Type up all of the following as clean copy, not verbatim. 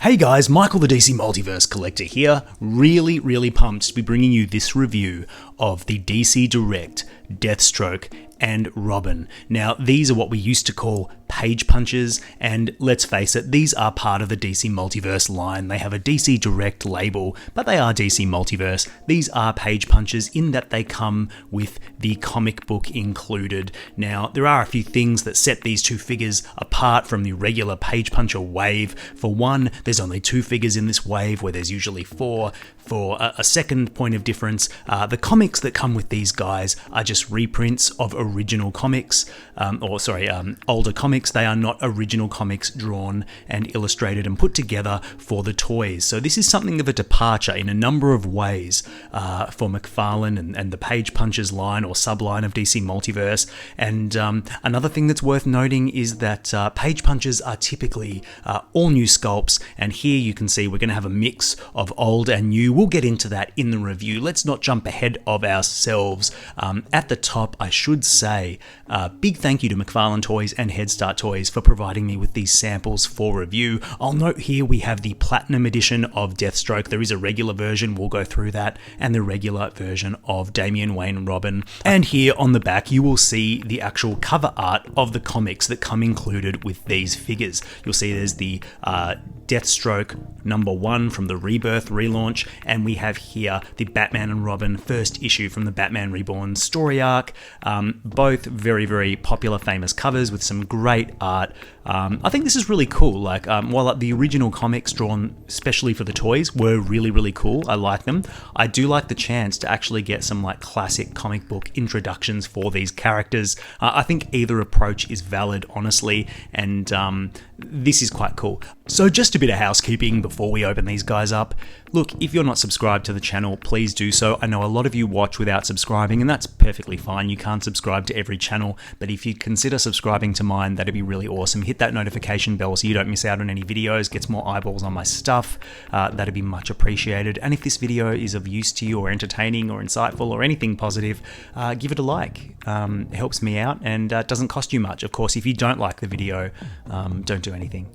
Hey guys, Michael the DC Multiverse Collector here. Really pumped to be bringing you this review of the DC Direct Deathstroke and Robin. Now, these are what we used to call page punches, and let's face it, these are part of the DC Multiverse line. They have a DC Direct label, but they are DC Multiverse. These are page punches in that they come with the comic book included. Now, there are a few things that set these two figures apart from the regular page puncher wave. For one, there's only two figures in this wave where there's usually four. For a second point of difference, the comics that come with these guys are just reprints of original comics, older comics. They are not original comics drawn and illustrated and put together for the toys. So this is something of a departure in a number of ways for McFarlane and the Page Punchers line or subline of DC Multiverse. And another thing that's worth noting is that Page Punchers are typically all new sculpts, and here you can see we're going to have a mix of old and new. We'll get into that in the review. Let's not jump ahead of ourselves. At the top, I should say, big thank you to McFarlane Toys and Head Start Toys for providing me with these samples for review. I'll note here we have the Platinum Edition of Deathstroke. There is a regular version, we'll go through that, and the regular version of Damian, Wayne, and Robin. And here on the back, you will see the actual cover art of the comics that come included with these figures. You'll see there's the Deathstroke #1 from the Rebirth relaunch, and we have here the Batman and Robin first issue from the Batman Reborn story arc. Both very popular, famous covers with some great art. I think this is really cool. Like, while the original comics drawn especially for the toys were really cool, I like them. I do like the chance to actually get some like classic comic book introductions for these characters. I think either approach is valid, honestly, and this is quite cool. So just a bit of housekeeping before we open these guys up. Look, if you're not subscribed to the channel, please do so. I know a lot of you watch without subscribing, and that's perfectly fine. You can't subscribe to every channel, but if you consider subscribing to mine, that'd be really awesome. Hit that notification bell so you don't miss out on any videos, gets more eyeballs on my stuff. That'd be much appreciated. And if this video is of use to you or entertaining or insightful or anything positive, give it a like. It helps me out and doesn't cost you much. Of course, if you don't like the video, don't do anything,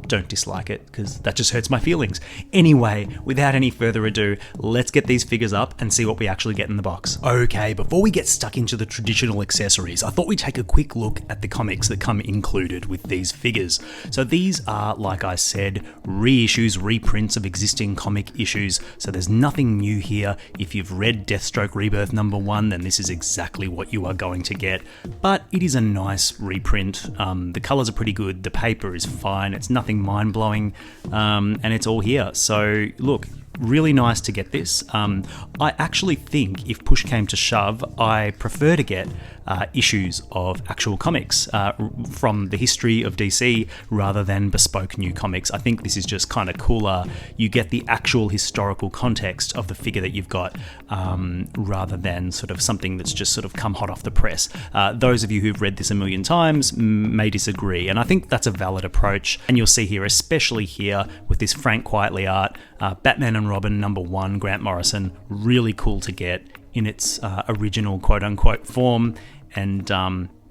don't dislike it, because that just hurts my feelings. Anyway, without any further ado, let's get these figures up and see what we actually get in the box. Okay, before we get stuck into the traditional accessories, I thought we'd take a quick look at the comics that come included with these figures. So these are, like I said, reissues, reprints of existing comic issues, so there's nothing new here. If you've read Deathstroke Rebirth #1, then this is exactly what you are going to get, but it is a nice reprint. The colours are pretty good, the paper is fine, it's nothing mind-blowing, and it's all here. So look, really nice to get this. I actually think if push came to shove, I prefer to get issues of actual comics from the history of DC rather than bespoke new comics. I think this is just kind of cooler. You get the actual historical context of the figure that you've got rather than sort of something that's just sort of come hot off the press. Those of you who've read this a million times may disagree, and I think that's a valid approach. And you'll see here, especially here with this Frank Quitely art, Batman and Robin #1, Grant Morrison, really cool to get in its original quote-unquote form. And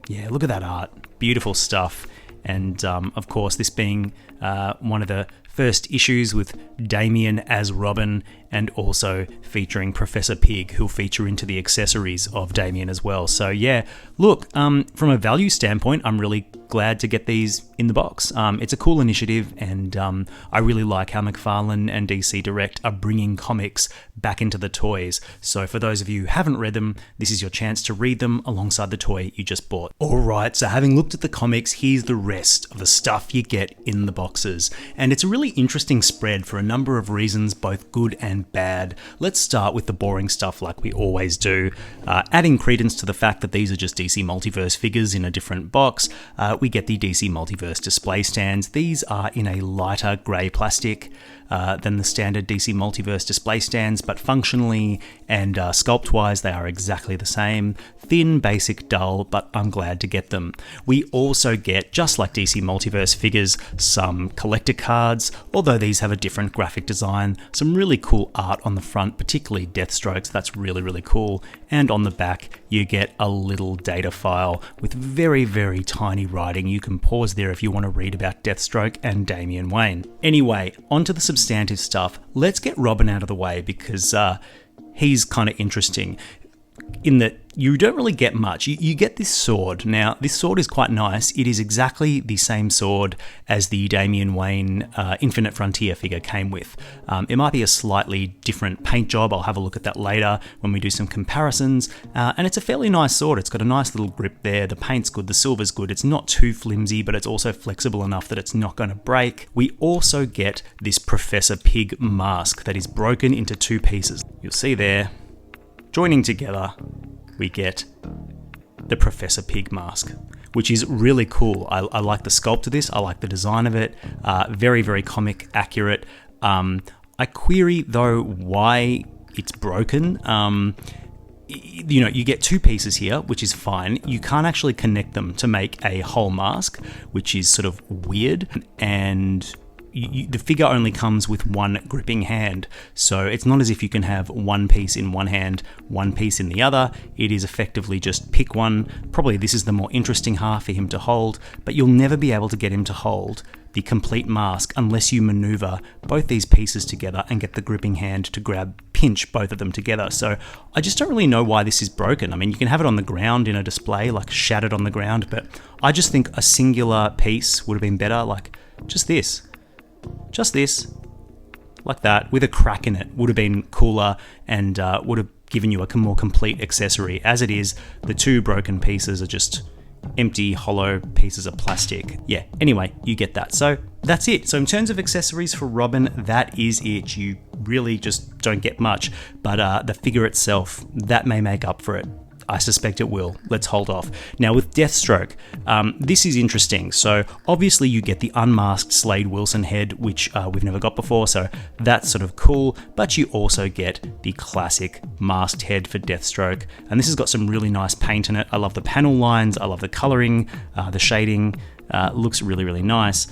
yeah, look at that art, beautiful stuff. And of course, this being one of the first issues with Damian as Robin, and also featuring Professor Pig, who'll feature into the accessories of Damian as well. So yeah, look, from a value standpoint, I'm really glad to get these in the box. It's a cool initiative, and I really like how McFarlane and DC Direct are bringing comics back into the toys. So for those of you who haven't read them, this is your chance to read them alongside the toy you just bought. Alright, so having looked at the comics, here's the rest of the stuff you get in the boxes. And it's a really interesting spread for a number of reasons, both good and bad. Let's start with the boring stuff like we always do. Adding credence to the fact that these are just DC Multiverse figures in a different box, we get the DC Multiverse display stands. These are in a lighter grey plastic than the standard DC Multiverse display stands, but functionally and sculpt-wise they are exactly the same. Thin, basic, dull, but I'm glad to get them. We also get, just like DC Multiverse figures, some collector cards, although these have a different graphic design, some really cool art on the front, particularly Deathstrokes, that's really cool, and on the back you get a little data file with very, very tiny writing. You can pause there if you want to read about Deathstroke and Damian Wayne. Anyway, onto the substantive stuff. Let's get Robin out of the way because he's kind of interesting in that you don't really get much. You get this sword. Now, this sword is quite nice. It is exactly the same sword as the Damian Wayne Infinite Frontier figure came with. It might be a slightly different paint job. I'll have a look at that later when we do some comparisons. And it's a fairly nice sword. It's got a nice little grip there. The paint's good. The silver's good. It's not too flimsy, but it's also flexible enough that it's not going to break. We also get this Professor Pig mask that is broken into two pieces. You'll see there, joining together, we get the Professor Pig mask, which is really cool. I like the sculpt of this. I like the design of it. Very, very comic accurate. I query, though, why it's broken. You know, you get two pieces here, which is fine. You can't actually connect them to make a whole mask, which is sort of weird. And the figure only comes with one gripping hand, so it's not as if you can have one piece in one hand, one piece in the other. It is effectively just pick one. Probably this is the more interesting half for him to hold, but you'll never be able to get him to hold the complete mask unless you maneuver both these pieces together and get the gripping hand to pinch both of them together. So I just don't really know why this is broken. I mean, you can have it on the ground in a display, like shattered on the ground, but I just think a singular piece would have been better, like just this, like that, with a crack in it, would have been cooler and would have given you a more complete accessory. As it is, the two broken pieces are just empty, hollow pieces of plastic. Yeah, anyway, you get that. So that's it. So in terms of accessories for Robin, that is it. You really just don't get much, but the figure itself, that may make up for it. I suspect it will. Let's hold off. Now with Deathstroke, this is interesting. So obviously you get the unmasked Slade Wilson head, which we've never got before, so that's sort of cool, but you also get the classic masked head for Deathstroke, and this has got some really nice paint in it. I love the panel lines, I love the coloring, the shading, looks really, really nice.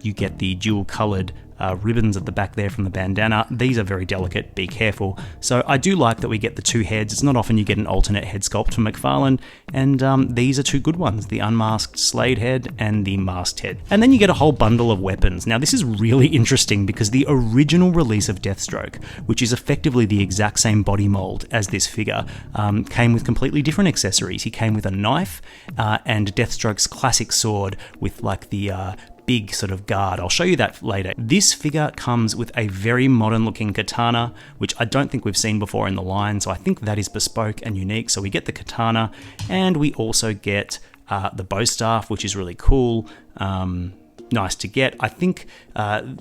You get the dual colored ribbons at the back there from the bandana. These are very delicate, be careful. So I do like that we get the two heads. It's not often you get an alternate head sculpt from McFarlane, and these are two good ones, the unmasked Slade head and the masked head. And then you get a whole bundle of weapons. Now this is really interesting because the original release of Deathstroke, which is effectively the exact same body mold as this figure, came with completely different accessories. He came with a knife and Deathstroke's classic sword with like the big sort of guard. I'll show you that later. This figure comes with a very modern looking katana, which I don't think we've seen before in the line, so I think that is bespoke and unique. So we get the katana, and we also get the bow staff, which is really cool. Nice to get. I think,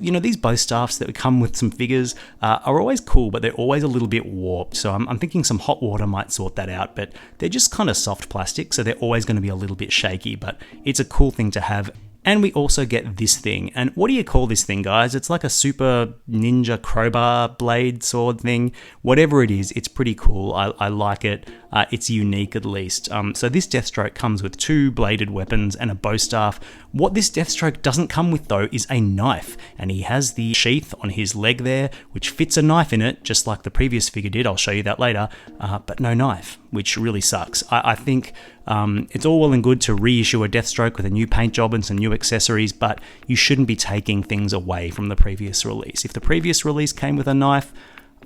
you know, these bow staffs that come with some figures are always cool, but they're always a little bit warped. So I'm thinking some hot water might sort that out, but they're just kind of soft plastic, so they're always going to be a little bit shaky, but it's a cool thing to have. And we also get this thing. And what do you call this thing, guys? It's like a super ninja crowbar blade sword thing. Whatever it is, it's pretty cool. I like it. It's unique at least. So this Deathstroke comes with two bladed weapons and a bow staff. What this Deathstroke doesn't come with though is a knife. And he has the sheath on his leg there, which fits a knife in it, just like the previous figure did. I'll show you that later. But no knife, which really sucks. I think it's all well and good to reissue a Deathstroke with a new paint job and some new accessories, but you shouldn't be taking things away from the previous release. If the previous release came with a knife,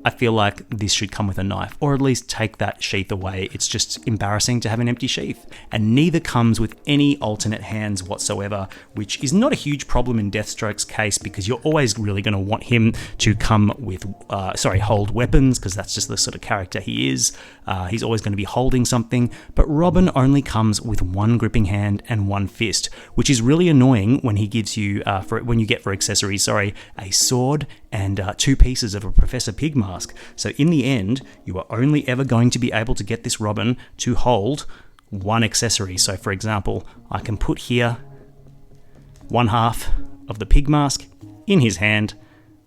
I feel like this should come with a knife, or at least take that sheath away. It's just embarrassing to have an empty sheath. And neither comes with any alternate hands whatsoever, which is not a huge problem in Deathstroke's case because you're always really going to want him to come with, hold weapons, because that's just the sort of character he is. He's always going to be holding something, but Robin only comes with one gripping hand and one fist, which is really annoying when he gives you, when you get for accessories, a sword and two pieces of a Professor Pig mask. So in the end, you are only ever going to be able to get this Robin to hold one accessory. So for example, I can put here one half of the pig mask in his hand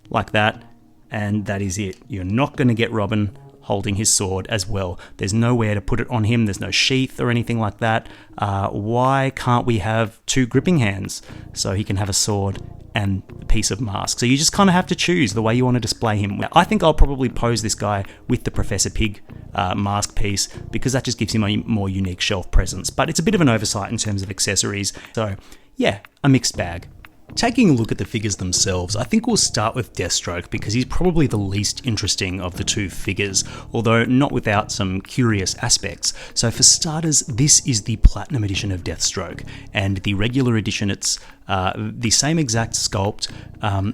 like that, and that is it. You're not going to get Robin holding his sword as well. There's nowhere to put it on him. There's no sheath or anything like that. Why can't we have two gripping hands so he can have a sword and a piece of mask. So you just kind of have to choose the way you want to display him. I think I'll probably pose this guy with the Professor Pig mask piece, because that just gives him a more unique shelf presence. But it's a bit of an oversight in terms of accessories. So yeah, a mixed bag. Taking a look at the figures themselves, I think we'll start with Deathstroke because he's probably the least interesting of the two figures, although not without some curious aspects. So for starters, this is the Platinum Edition of Deathstroke, and the regular edition, it's the same exact sculpt,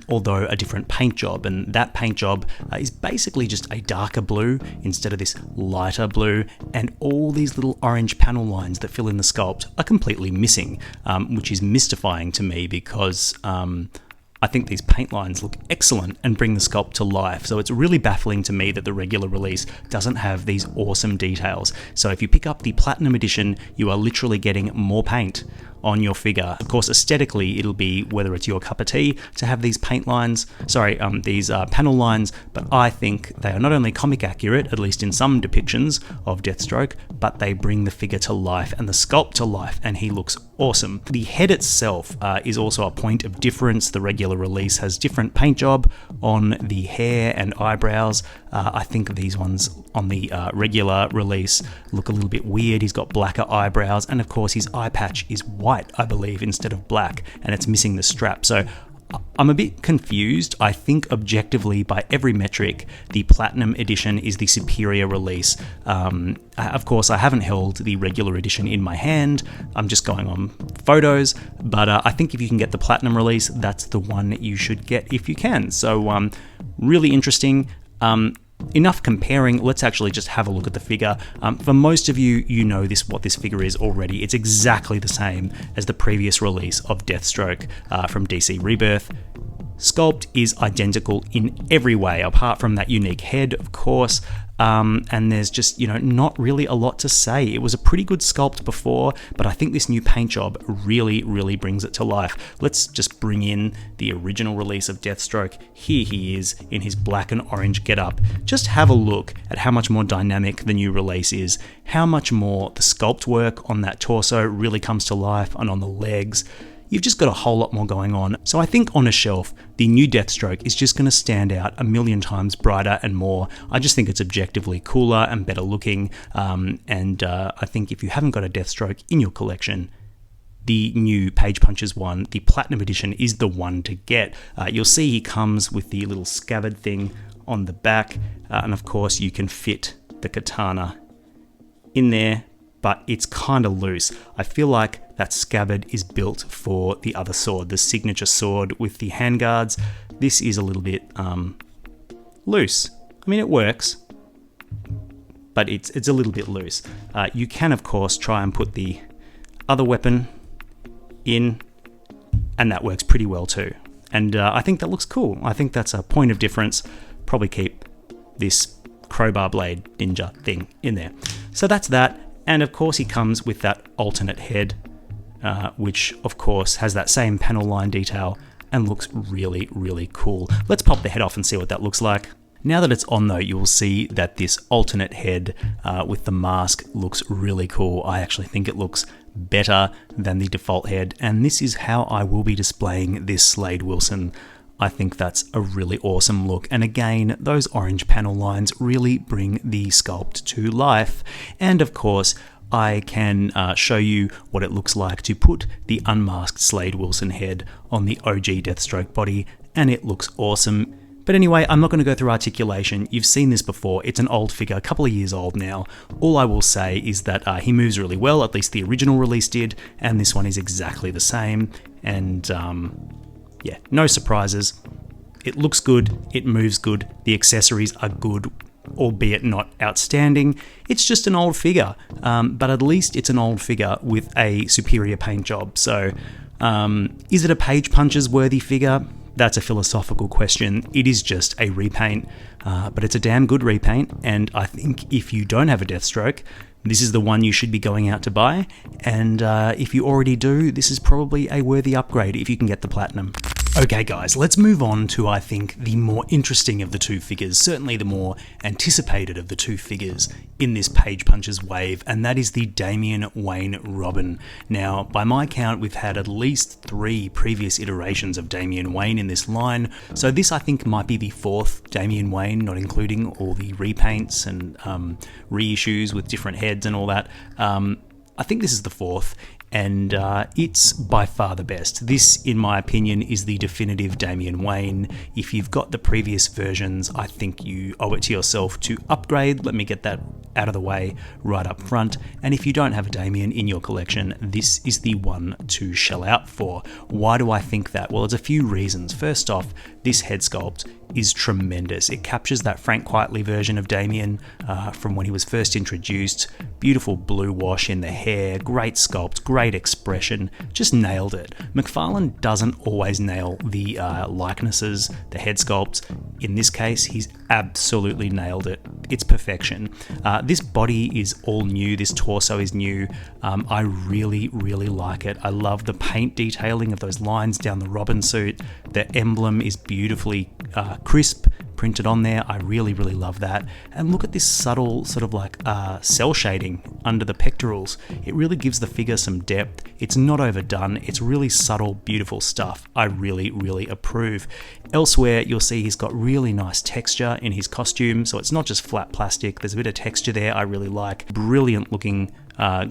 although a different paint job, and that paint job is basically just a darker blue instead of this lighter blue, and all these little orange panel lines that fill in the sculpt are completely missing, which is mystifying to me because I think these paint lines look excellent and bring the sculpt to life. So it's really baffling to me that the regular release doesn't have these awesome details. So if you pick up the Platinum Edition, you are literally getting more paint on your figure. Of course, aesthetically, it'll be whether it's your cup of tea to have these paint lines, these panel lines, but I think they are not only comic accurate, at least in some depictions of Deathstroke, but they bring the figure to life and the sculpt to life, and he looks awesome. The head itself is also a point of difference. The regular release has different paint job on the hair and eyebrows. I think these ones on the regular release look a little bit weird. He's got blacker eyebrows, and of course his eye patch is white, I believe, instead of black, and it's missing the strap. So I'm a bit confused. I think objectively, by every metric, the Platinum Edition is the superior release. Of course, I haven't held the regular edition in my hand. I'm just going on photos, but I think if you can get the Platinum release, that's the one that you should get if you can. So really interesting. Enough comparing, let's actually just have a look at the figure. For most of you, you know what this figure is already. It's exactly the same as the previous release of Deathstroke from DC Rebirth. Sculpt is identical in every way, apart from that unique head, of course. And there's just, not really a lot to say. It was a pretty good sculpt before, but I think this new paint job really, really brings it to life. Let's just bring in the original release of Deathstroke. Here he is in his black and orange getup. Just have a look at how much more dynamic the new release is, how much more the sculpt work on that torso really comes to life, and on the legs. You've just got a whole lot more going on. So I think on a shelf, the new Deathstroke is just going to stand out a million times brighter and more. I just think it's objectively cooler and better looking. I think if you haven't got a Deathstroke in your collection, the new Page Punches one, the Platinum Edition, is the one to get. You'll see he comes with the little scabbard thing on the back. And of course, you can fit the katana in there, but it's kind of loose. I feel like that scabbard is built for the other sword, the signature sword with the handguards. This is a little bit loose. I mean, it works, but it's a little bit loose. You can, of course, try and put the other weapon in, and that works pretty well too. And I think that looks cool. I think that's a point of difference. Probably keep this crowbar blade ninja thing in there. So that's that. And of course he comes with that alternate head, which of course has that same panel line detail and looks really, really cool. Let's pop the head off and see what that looks like. Now that it's on though, you will see that this alternate head with the mask looks really cool. I actually think it looks better than the default head, and this is how I will be displaying this Slade Wilson. I think that's a really awesome look, and again, those orange panel lines really bring the sculpt to life. And of course, I can show you what it looks like to put the unmasked Slade Wilson head on the OG Deathstroke body, and it looks awesome. But anyway, I'm not going to go through articulation. You've seen this before. It's an old figure, a couple of years old now. All I will say is that he moves really well, at least the original release did, and this one is exactly the same. And yeah, no surprises. It looks good, it moves good, the accessories are good, albeit not outstanding. It's just an old figure, but at least it's an old figure with a superior paint job. So is it a Page Punches worthy figure? That's a philosophical question. It is just a repaint, but it's a damn good repaint, and I think if you don't have a Deathstroke, this is the one you should be going out to buy, and if you already do, this is probably a worthy upgrade if you can get the Platinum. Okay guys, let's move on to, I think, the more interesting of the two figures, certainly the more anticipated of the two figures in this Page Punchers wave, and that is the Damian Wayne Robin. Now, by my count, we've had at least 3 previous iterations of Damian Wayne in this line, so this I think might be the 4th Damian Wayne, not including all the repaints and reissues with different heads and all that. I think this is the 4th. And it's by far the best. This, in my opinion, is the definitive Damian Wayne. If you've got the previous versions, I think you owe it to yourself to upgrade. Let me get that out of the way right up front. And if you don't have a Damian in your collection, this is the one to shell out for. Why do I think that? Well, there's a few reasons. First off, this head sculpt is tremendous. It captures that Frank Quitely version of Damian from when he was first introduced. Beautiful blue wash in the hair, great sculpt, great expression, just nailed it. McFarlane doesn't always nail the likenesses, the head sculpts. In this case, he's absolutely nailed it. It's perfection. This body is all new, this torso is new. I really, really like it. I love the paint detailing of those lines down the Robin suit. The emblem is beautifully crisp, printed on there. I really, really love that. And look at this subtle sort of like cell shading under the pectorals. It really gives the figure some depth. It's not overdone. It's really subtle, beautiful stuff. I really, really approve. Elsewhere, you'll see he's got really nice texture in his costume. So it's not just flat plastic. There's a bit of texture there I really like. Brilliant looking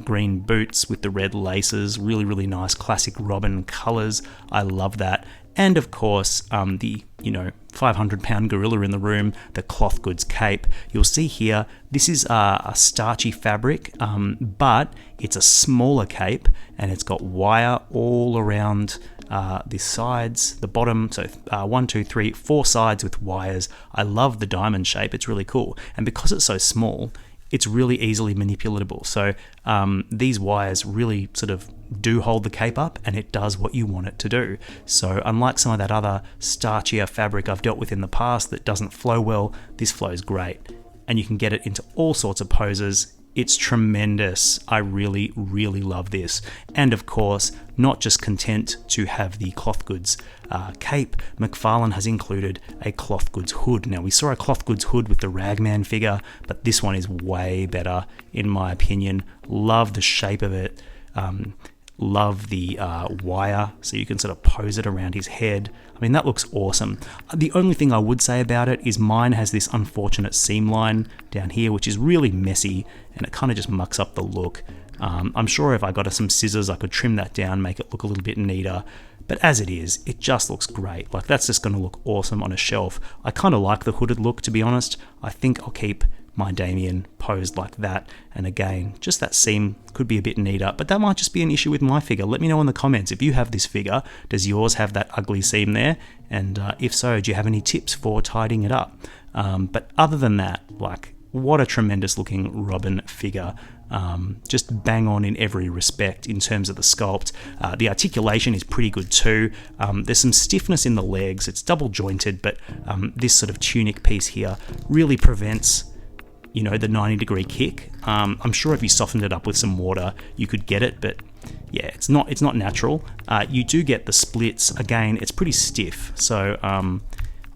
green boots with the red laces. Really, really nice classic Robin colors. I love that. And of course, the 500-pound gorilla in the room, the cloth goods cape. You'll see here, this is a starchy fabric, but it's a smaller cape, and it's got wire all around the sides, the bottom. So 1, 2, 3, 4 sides with wires. I love the diamond shape. It's really cool. And because it's so small, it's really easily manipulatable. So these wires really sort of do hold the cape up, and it does what you want it to do. So unlike some of that other starchier fabric I've dealt with in the past that doesn't flow well, this flows great. And you can get it into all sorts of poses. It's tremendous. I really, really love this. And of course, not just content to have the cloth goods cape, McFarlane has included a cloth goods hood. Now, we saw a cloth goods hood with the Ragman figure, but this one is way better, in my opinion. Love the shape of it. Love the wire, so you can sort of pose it around his head. I mean, that looks awesome. The only thing I would say about it is mine has this unfortunate seam line down here, which is really messy, and it kind of just mucks up the look. I'm sure if I got some scissors, I could trim that down, make it look a little bit neater. But as it is, it just looks great. Like, that's just going to look awesome on a shelf. I kind of like the hooded look, to be honest. I think I'll keep my Damian posed like that. And again, just that seam could be a bit neater, but that might just be an issue with my figure. Let me know in the comments if you have this figure. Does yours have that ugly seam there? And if so, do you have any tips for tidying it up? But other than that, like, what a tremendous looking Robin figure. Just bang on in every respect in terms of the sculpt. The articulation is pretty good too. There's some stiffness in the legs. It's double jointed, but this sort of tunic piece here really prevents the 90-degree kick. I'm sure if you softened it up with some water, you could get it, but yeah, it's not natural. You do get the splits. Again, it's pretty stiff. So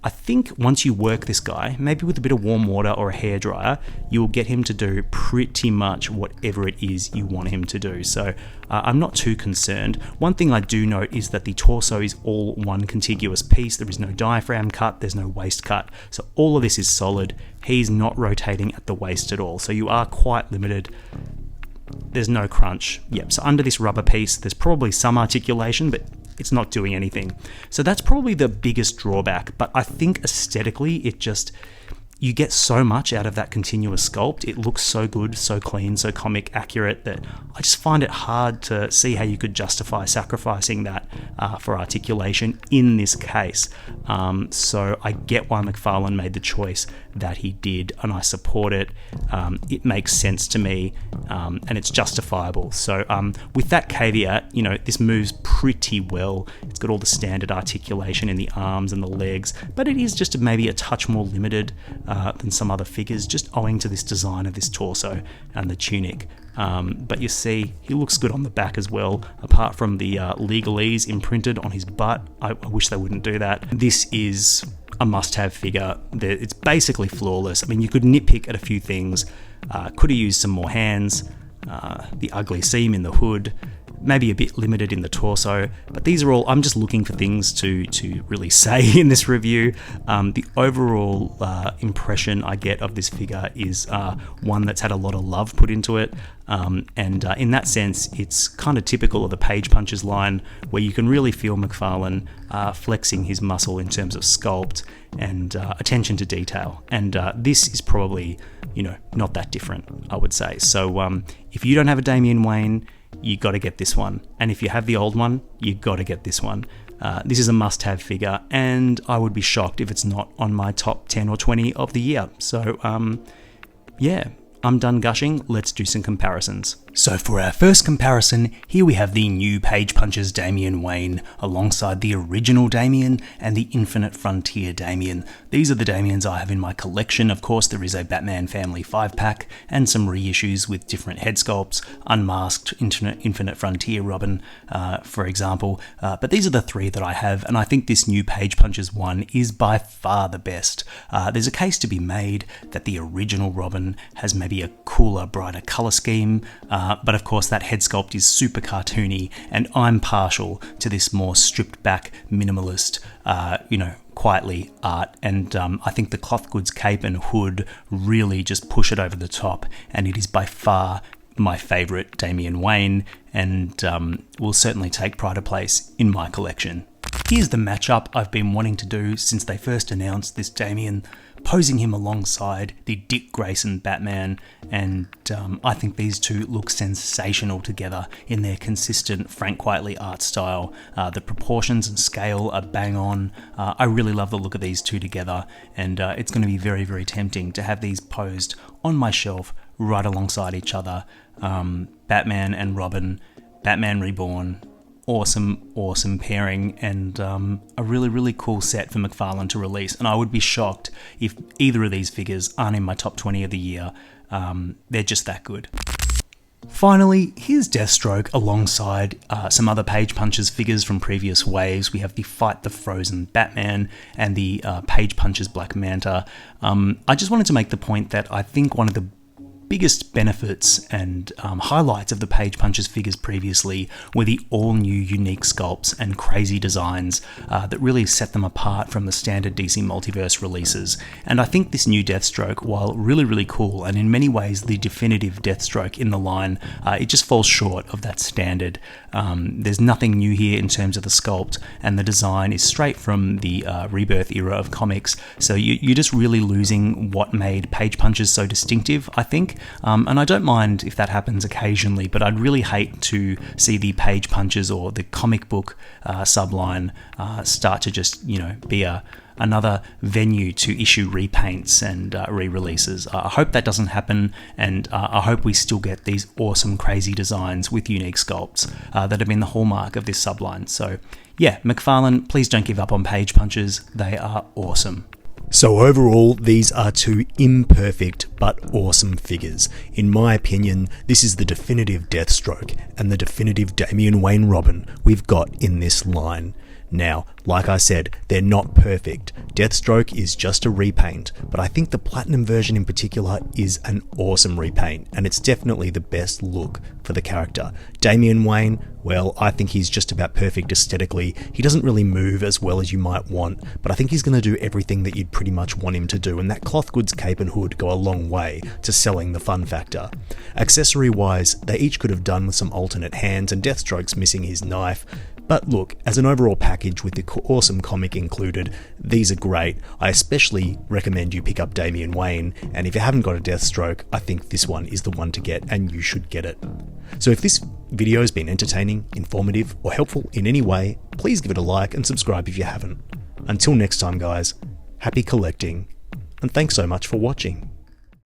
I think once you work this guy, maybe with a bit of warm water or a hairdryer, you'll get him to do pretty much whatever it is you want him to do. So I'm not too concerned. One thing I do note is that the torso is all one contiguous piece. There is no diaphragm cut, there's no waist cut. So all of this is solid. He's not rotating at the waist at all. So you are quite limited. There's no crunch. Yep, so under this rubber piece, there's probably some articulation, but it's not doing anything. So that's probably the biggest drawback, but I think aesthetically you get so much out of that continuous sculpt. It looks so good, so clean, so comic accurate that I just find it hard to see how you could justify sacrificing that for articulation in this case. So I get why McFarlane made the choice that he did, and I support it. It makes sense to me, and it's justifiable. So with that caveat, this moves pretty well. It's got all the standard articulation in the arms and the legs, but it is just maybe a touch more limited than some other figures, just owing to this design of this torso and the tunic. but you see he looks good on the back as well, apart from the legalese imprinted on his butt. I wish they wouldn't do that. This is a must-have figure. It's basically flawless. I mean, you could nitpick at a few things. Could have used some more hands, the ugly seam in the hood, maybe a bit limited in the torso, but these are all, I'm just looking for things to really say in this review. The overall impression I get of this figure is one that's had a lot of love put into it, and in that sense it's kind of typical of the Page Punchers line, where you can really feel McFarlane flexing his muscle in terms of sculpt and attention to detail, and this is probably, not that different, I would say. So if you don't have a Damian Wayne, you got to get this one, and if you have the old one, you got to get this one. This is a must-have figure, and I would be shocked if it's not on my top 10 or 20 of the year. So yeah, I'm done gushing. Let's do some comparisons. So for our first comparison, here we have the new Page Punchers Damian Wayne alongside the original Damian and the Infinite Frontier Damian. These are the Damians I have in my collection. Of course, there is a Batman Family 5-pack and some reissues with different head sculpts, unmasked Infinite Frontier Robin, for example. But these are the three that I have, and I think this new Page Punchers one is by far the best. There's a case to be made that the original Robin has maybe a cooler, brighter colour scheme, but of course that head sculpt is super cartoony, and I'm partial to this more stripped back, minimalist, quietly art, and I think the cloth goods cape and hood really just push it over the top, and it is by far my favourite Damian Wayne, and will certainly take pride of place in my collection. Here's the matchup I've been wanting to do since they first announced this Damian, posing him alongside the Dick Grayson Batman, and I think these two look sensational together in their consistent Frank Whiteley art style. The proportions and scale are bang on. I really love the look of these two together, and it's going to be very, very tempting to have these posed on my shelf right alongside each other. Batman and Robin, Batman Reborn. Awesome pairing, and a really, really cool set for McFarlane to release, and I would be shocked if either of these figures aren't in my top 20 of the year. They're just that good. Finally, here's Deathstroke alongside some other Page Punchers figures from previous waves. We have the Fight the Frozen Batman and the Page Punchers Black Manta. I just wanted to make the point that I think one of the biggest benefits and highlights of the Page Punchers figures previously were the all-new unique sculpts and crazy designs that really set them apart from the standard DC Multiverse releases. And I think this new Deathstroke, while really, really cool and in many ways the definitive Deathstroke in the line, it just falls short of that standard. There's nothing new here in terms of the sculpt, and the design is straight from the Rebirth era of comics, so you're just really losing what made Page Punchers so distinctive, I think. And I don't mind if that happens occasionally, but I'd really hate to see the Page Punchers or the comic book subline start to just, be another venue to issue repaints and re-releases. I hope that doesn't happen, and I hope we still get these awesome, crazy designs with unique sculpts that have been the hallmark of this subline. So yeah, McFarlane, please don't give up on Page Punchers. They are awesome. So overall, these are two imperfect but awesome figures. In my opinion, this is the definitive Deathstroke and the definitive Damian Wayne Robin we've got in this line. Now, like I said, they're not perfect. Deathstroke is just a repaint, but I think the Platinum version in particular is an awesome repaint, and it's definitely the best look for the character. Damian Wayne, well, I think he's just about perfect aesthetically. He doesn't really move as well as you might want, but I think he's going to do everything that you'd pretty much want him to do, and that cloth goods cape and hood go a long way to selling the fun factor. Accessory-wise, they each could have done with some alternate hands, and Deathstroke's missing his knife. But look, as an overall package with the awesome comic included, these are great. I especially recommend you pick up Damian Wayne, and if you haven't got a Deathstroke, I think this one is the one to get, and you should get it. So if this video has been entertaining, informative, or helpful in any way, please give it a like and subscribe if you haven't. Until next time guys, happy collecting, and thanks so much for watching.